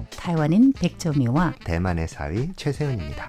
台湾인 백점이와 대만의 사위 최세훈입니다.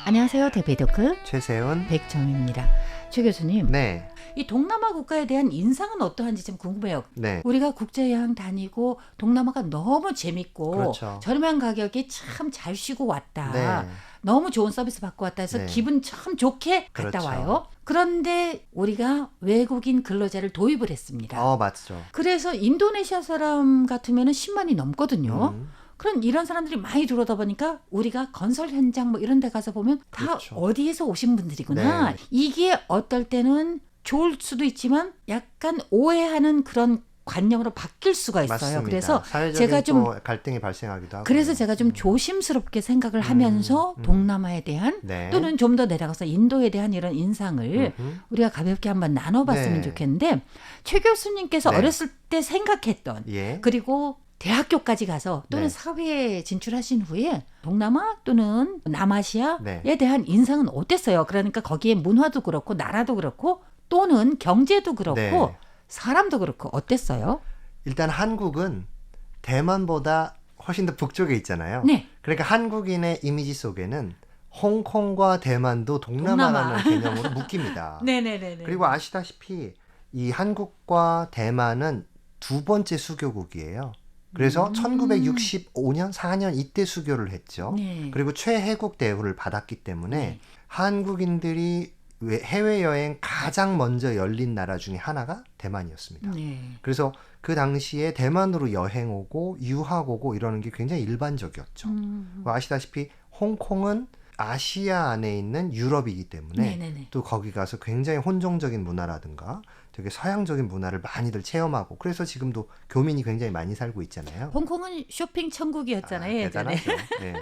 안녕하세요. 대베이도크 최세훈. 백점입니다. 최 교수님, 네. 이 동남아 국가에 대한 인상은 어떠한지 좀 궁금해요. 네. 우리가 국제여행 다니고 동남아가 너무 재밌고 그렇죠. 저렴한 가격에 참 잘 쉬고 왔다. 네. 너무 좋은 서비스 받고 왔다 해서 네. 기분 참 좋게 갔다 그렇죠. 와요. 그런데 우리가 외국인 근로자를 도입을 했습니다. 맞죠. 그래서 인도네시아 사람 같으면 10만이 넘거든요. 음, 그런 이런 사람들이 많이 들어오다 보니까 우리가 건설 현장 뭐 이런 데 가서 보면 다 그렇죠. 어디에서 오신 분들이구나. 네. 이게 어떨 때는 좋을 수도 있지만 약간 오해하는 그런 관념으로 바뀔 수가 있어요. 맞습니다. 그래서 사회적인 제가 좀 또 갈등이 발생하기도 하고. 그래서 제가 좀 조심스럽게 생각을 하면서 동남아에 대한 네. 또는 좀 더 내려가서 인도에 대한 이런 인상을 우리가 가볍게 한번 나눠봤으면 네. 좋겠는데 최 교수님께서 네. 어렸을 때 생각했던 예. 그리고 대학교까지 가서 또는 네. 사회에 진출하신 후에 동남아 또는 남아시아에 네. 대한 인상은 어땠어요? 그러니까 거기에 문화도 그렇고 나라도 그렇고 또는 경제도 그렇고 네. 사람도 그렇고 어땠어요? 일단 한국은 대만보다 훨씬 더 북쪽에 있잖아요. 네. 그러니까 한국인의 이미지 속에는 홍콩과 대만도 동남아라는 개념으로 묶입니다. 네네네. 그리고 아시다시피 이 한국과 대만은 두 번째 수교국이에요. 그래서 1965년, 4년 이때 수교를 했죠. 네. 그리고 최혜국 대우를 받았기 때문에 네. 한국인들이 해외여행 가장 먼저 열린 나라 중에 하나가 대만이었습니다. 네. 그래서 그 당시에 대만으로 여행 오고 유학 오고 이러는 게 굉장히 일반적이었죠. 아시다시피 홍콩은 아시아 안에 있는 유럽이기 때문에 네네네. 또 거기 가서 굉장히 혼종적인 문화라든가 되게 서양적인 문화를 많이들 체험하고 그래서 지금도 교민이 굉장히 많이 살고 있잖아요. 홍콩은 쇼핑 천국이었잖아요. 예전에. 대단하죠. 네.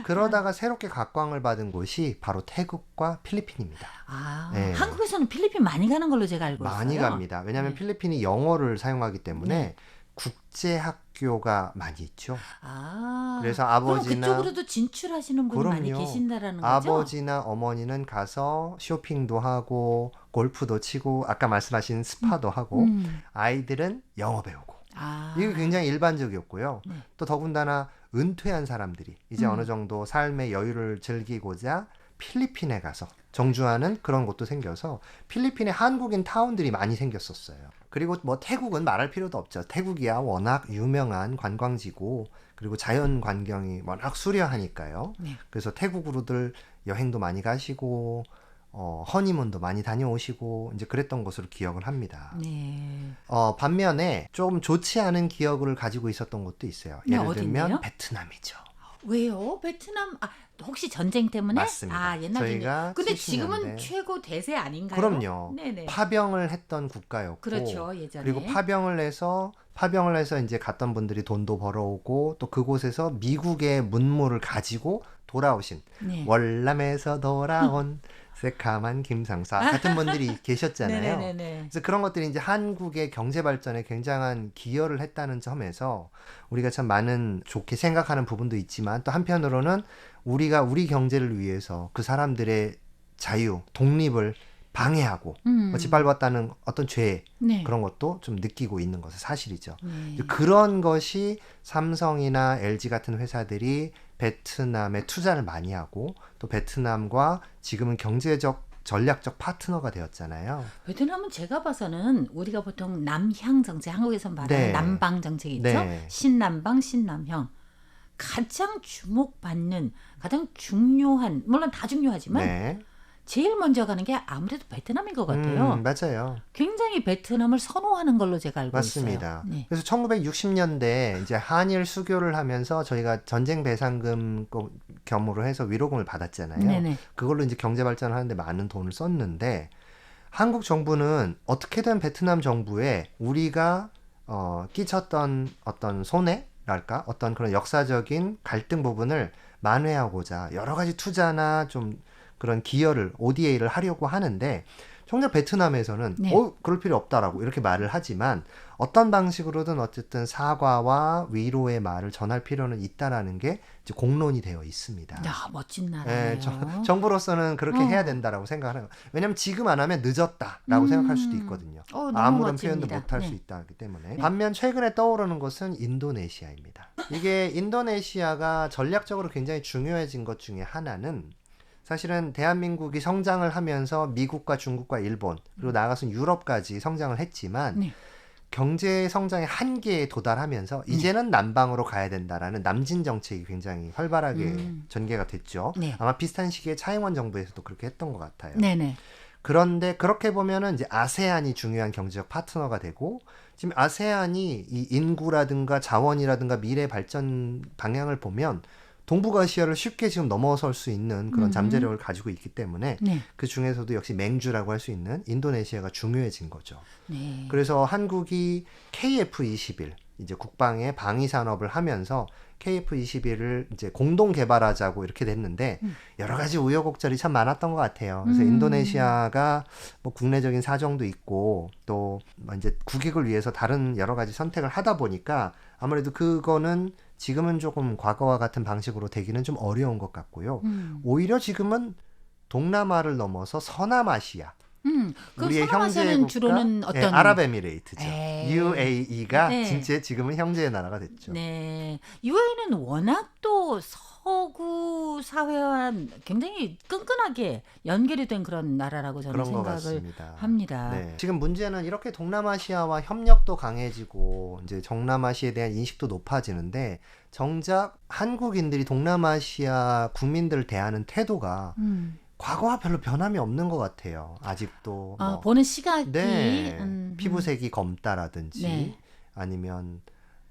그러다가 새롭게 각광을 받은 곳이 바로 태국과 필리핀입니다. 아, 네. 한국에서는 필리핀 많이 가는 걸로 제가 알고 많이 있어요. 갑니다. 왜냐하면 네. 필리핀이 영어를 사용하기 때문에 네. 국제 학교가 많이 있죠. 아, 그래서 그럼 아버지나 그쪽으로도 진출하시는 분이 많이 그럼요. 계신다라는 거죠? 아버지나 어머니는 가서 쇼핑도 하고 골프도 치고 아까 말씀하신 스파도 하고 아이들은 영어 배우고 아, 이게 굉장히 일반적이었고요. 네. 또 더군다나 은퇴한 사람들이 이제 어느 정도 삶의 여유를 즐기고자 필리핀에 가서 정주하는 그런 곳도 생겨서 필리핀에 한국인 타운들이 많이 생겼었어요. 그리고 뭐 태국은 말할 필요도 없죠. 태국이야 워낙 유명한 관광지고 그리고 자연 환경이 워낙 수려하니까요. 네. 그래서 태국으로들 여행도 많이 가시고 허니문도 많이 다녀오시고 이제 그랬던 것으로 기억을 합니다. 네. 반면에 좀 좋지 않은 기억을 가지고 있었던 곳도 있어요. 네, 예를 어딘데요? 들면 베트남이죠. 왜요? 베트남 혹시 전쟁 때문에? 맞습니다. 아, 옛날 저희가 전쟁. 근데 70년대. 지금은 최고 대세 아닌가요? 그럼요. 네네. 파병을 했던 국가였고 그렇죠, 예전에. 그리고 파병을 해서 이제 갔던 분들이 돈도 벌어오고 또 그곳에서 미국의 문물을 가지고 돌아오신 네. 월남에서 돌아온 새카만 김상사 같은 분들이 계셨잖아요. 네네네. 그래서 그런 것들이 이제 한국의 경제 발전에 굉장한 기여를 했다는 점에서 우리가 참 많은 좋게 생각하는 부분도 있지만 또 한편으로는 우리가 우리 경제를 위해서 그 사람들의 자유, 독립을 방해하고 짓밟았다는 어떤 죄 네. 그런 것도 좀 느끼고 있는 것은 사실이죠. 네. 그런 것이 삼성이나 LG 같은 회사들이 베트남에 투자를 많이 하고 또 베트남과 지금은 경제적 전략적 파트너가 되었잖아요. 베트남은 제가 봐서는 우리가 보통 남향 정책, 한국에서 말하는 네. 남방 정책이 있죠. 네. 신남방, 신남형. 가장 주목받는, 가장 중요한, 물론 다 중요하지만 네. 제일 먼저 가는 게 아무래도 베트남인 것 같아요. 맞아요. 굉장히 베트남을 선호하는 걸로 제가 알고 맞습니다. 있어요. 네. 그래서 1960년대 이제 한일 수교를 하면서 저희가 전쟁 배상금 겸으로 해서 위로금을 받았잖아요. 네네. 그걸로 이제 경제 발전을 하는데 많은 돈을 썼는데 한국 정부는 어떻게든 베트남 정부에 우리가 끼쳤던 어떤 손해랄까 어떤 그런 역사적인 갈등 부분을 만회하고자 여러 가지 투자나 좀 그런 기여를 ODA를 하려고 하는데 정작 베트남에서는 네. 그럴 필요 없다라고 이렇게 말을 하지만 어떤 방식으로든 어쨌든 사과와 위로의 말을 전할 필요는 있다라는 게 이제 공론이 되어 있습니다. 야, 멋진 나라예요. 예, 정부로서는 그렇게 해야 된다라고 생각을 해요. 왜냐하면 지금 안 하면 늦었다라고 생각할 수도 있거든요. 너무 아무런 멋집니다. 표현도 못할 네. 수 있다기 때문에. 반면 최근에 떠오르는 것은 인도네시아입니다. 이게 인도네시아가 전략적으로 굉장히 중요해진 것 중에 하나는 사실은 대한민국이 성장을 하면서 미국과 중국과 일본 그리고 나아가서는 유럽까지 성장을 했지만 네. 경제 성장의 한계에 도달하면서 이제는 남방으로 가야 된다라는 남진 정책이 굉장히 활발하게 전개가 됐죠. 네. 아마 비슷한 시기에 차이원 정부에서도 그렇게 했던 것 같아요. 네네. 그런데 그렇게 보면은 이제 아세안이 중요한 경제적 파트너가 되고 지금 아세안이 이 인구라든가 자원이라든가 미래 발전 방향을 보면 동북아시아를 쉽게 지금 넘어설 수 있는 그런 잠재력을 가지고 있기 때문에 네. 그 중에서도 역시 맹주라고 할 수 있는 인도네시아가 중요해진 거죠. 네. 그래서 한국이 KF21 이제 국방의 방위 산업을 하면서 KF21을 이제 공동 개발하자고 이렇게 됐는데 여러 가지 우여곡절이 참 많았던 것 같아요. 그래서 인도네시아가 뭐 국내적인 사정도 있고 또 이제 국익을 위해서 다른 여러 가지 선택을 하다 보니까 아무래도 그거는 지금은 조금 과거와 같은 방식으로 되기는 좀 어려운 것 같고요. 오히려 지금은 동남아를 넘어서 서남아시아 그 우리의 서남아시아는 형제국가 주로는 어떤 아랍에미레이트죠. 에이. UAE가 네. 진짜 지금은 형제의 나라가 됐죠. 네. UAE는 워낙 또 서구 사회와 굉장히 끈끈하게 연결이 된 그런 나라라고 저는 그런 것 생각을 같습니다. 합니다. 네. 지금 문제는 이렇게 동남아시아와 협력도 강해지고 이제 정남아시아에 대한 인식도 높아지는데 정작 한국인들이 동남아시아 국민들을 대하는 태도가 과거와 별로 변함이 없는 것 같아요. 아직도 뭐 보는 시각이 네, 피부색이 검다라든지 네. 아니면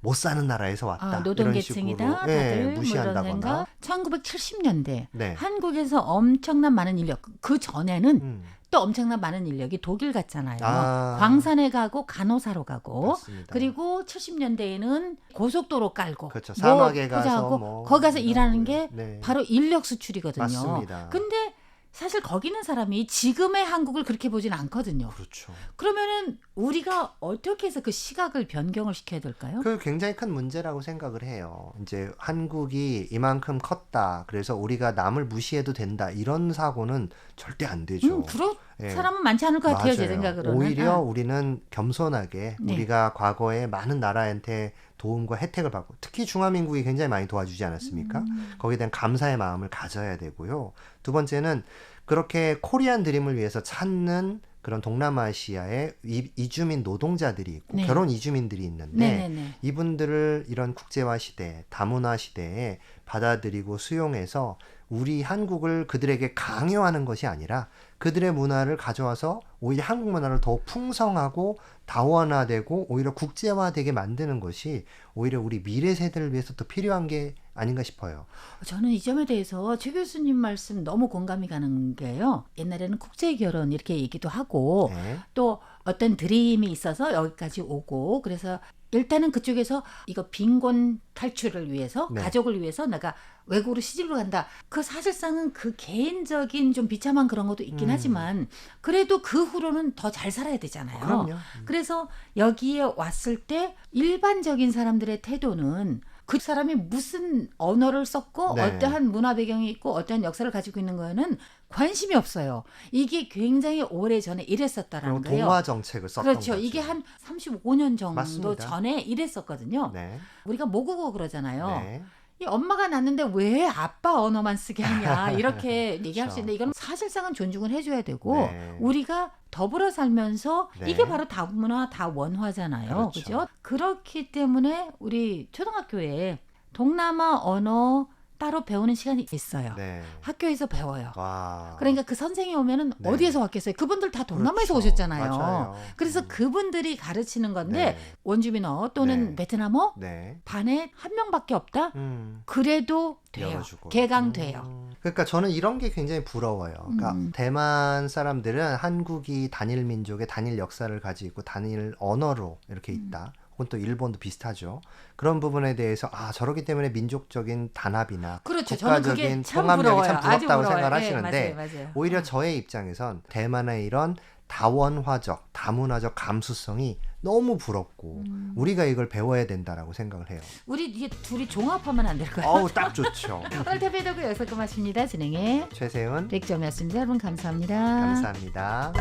못 사는 나라에서 왔다 노동계층이다 이런 식으로 다들 네, 뭐 이런 무시한다거나 생각. 1970년대 네. 한국에서 엄청난 많은 인력 그 전에는 음, 또 엄청난 많은 인력이 독일 갔잖아요. 아. 광산에 가고 간호사로 가고 맞습니다. 그리고 70년대에는 고속도로 깔고 그렇죠. 사막에 뭐 가서 포장하고 뭐 거기 가서 이런 일하는 거요. 게 네. 바로 인력 수출이거든요. 맞습니다. 근데 사실 거기 있는 사람이 지금의 한국을 그렇게 보진 않거든요. 그렇죠. 그러면은 우리가 어떻게 해서 그 시각을 변경을 시켜야 될까요? 그 굉장히 큰 문제라고 생각을 해요. 이제 한국이 이만큼 컸다. 그래서 우리가 남을 무시해도 된다. 이런 사고는 절대 안 되죠. 그런 예. 사람은 많지 않을 것 같아요. 제 맞아요. 생각으로는. 오히려 우리는 겸손하게 네. 우리가 과거에 많은 나라한테 도움과 혜택을 받고 특히 중화민국이 굉장히 많이 도와주지 않았습니까? 거기에 대한 감사의 마음을 가져야 되고요. 두 번째는 그렇게 코리안 드림을 위해서 찾는 그런 동남아시아의 이주민 노동자들이 있고 네. 결혼 이주민들이 있는데 네네네. 이분들을 이런 국제화 시대, 다문화 시대에 받아들이고 수용해서 우리 한국을 그들에게 강요하는 것이 아니라 그들의 문화를 가져와서 오히려 한국 문화를 더욱 풍성하고 다원화되고 오히려 국제화되게 만드는 것이 오히려 우리 미래 세대를 위해서 더 필요한 게 아닌가 싶어요. 저는 이 점에 대해서 최 교수님 말씀 너무 공감이 가는 게요. 옛날에는 국제 결혼 이렇게 얘기도 하고 네. 또 어떤 드림이 있어서 여기까지 오고 그래서 일단은 그쪽에서 이거 빈곤 탈출을 위해서 네. 가족을 위해서 내가 외국으로 시집을 간다. 그 사실상은 그 개인적인 좀 비참한 그런 것도 있긴 하지만 그래도 그 후로는 더 잘 살아야 되잖아요. 그럼요. 그래서 여기에 왔을 때 일반적인 사람들의 태도는 그 사람이 무슨 언어를 썼고 네. 어떠한 문화 배경이 있고 어떠한 역사를 가지고 있는 거에는 관심이 없어요. 이게 굉장히 오래전에 이랬었다라는 그리고 거예요. 동화 정책을 썼던 그렇죠. 거죠. 이게 한 35년 정도 맞습니다. 전에 이랬었거든요. 네. 우리가 모국어 그러잖아요. 네. 이 엄마가 낳는데 왜 아빠 언어만 쓰게 하냐 이렇게 얘기할 수 있는데 이건 사실상은 존중을 해줘야 되고 네. 우리가 더불어 살면서 네. 이게 바로 다문화 다원화잖아요. 그렇죠. 그죠? 그렇기 때문에 우리 초등학교에 동남아 언어 따로 배우는 시간이 있어요. 네. 학교에서 배워요. 와. 그러니까 그 선생이 오면은 네. 어디에서 왔겠어요? 그분들 다 동남아에서 그렇죠. 오셨잖아요. 맞아요. 그래서 그분들이 가르치는 건데 네. 원주민어 또는 네. 베트남어 네. 반에 한 명밖에 없다? 음. 그래도 돼요. 열어주고. 개강돼요. 그러니까 저는 이런 게 굉장히 부러워요. 그러니까 대만 사람들은 한국이 단일 민족의 단일 역사를 가지고 있고 단일 언어로 이렇게 있다. 혹은 또 일본도 비슷하죠. 그런 부분에 대해서 저러기 때문에 민족적인 단합이나 그렇죠. 저는 그게 국가적인 참 통합력이 부러워요. 참 아주 부럽다고 부러워요. 생각을 네, 하시는데 맞아요. 오히려 저의 입장에선 대만의 이런 다원화적, 다문화적 감수성이 너무 부럽고 우리가 이걸 배워야 된다라고 생각을 해요. 우리 이게 둘이 종합하면 안 될까요? 어우, 딱 좋죠. 오늘 대표도구 여기서 끝마칩니다. 진행해 최세훈 렉점이었습니다. 여러분 감사합니다. 감사합니다.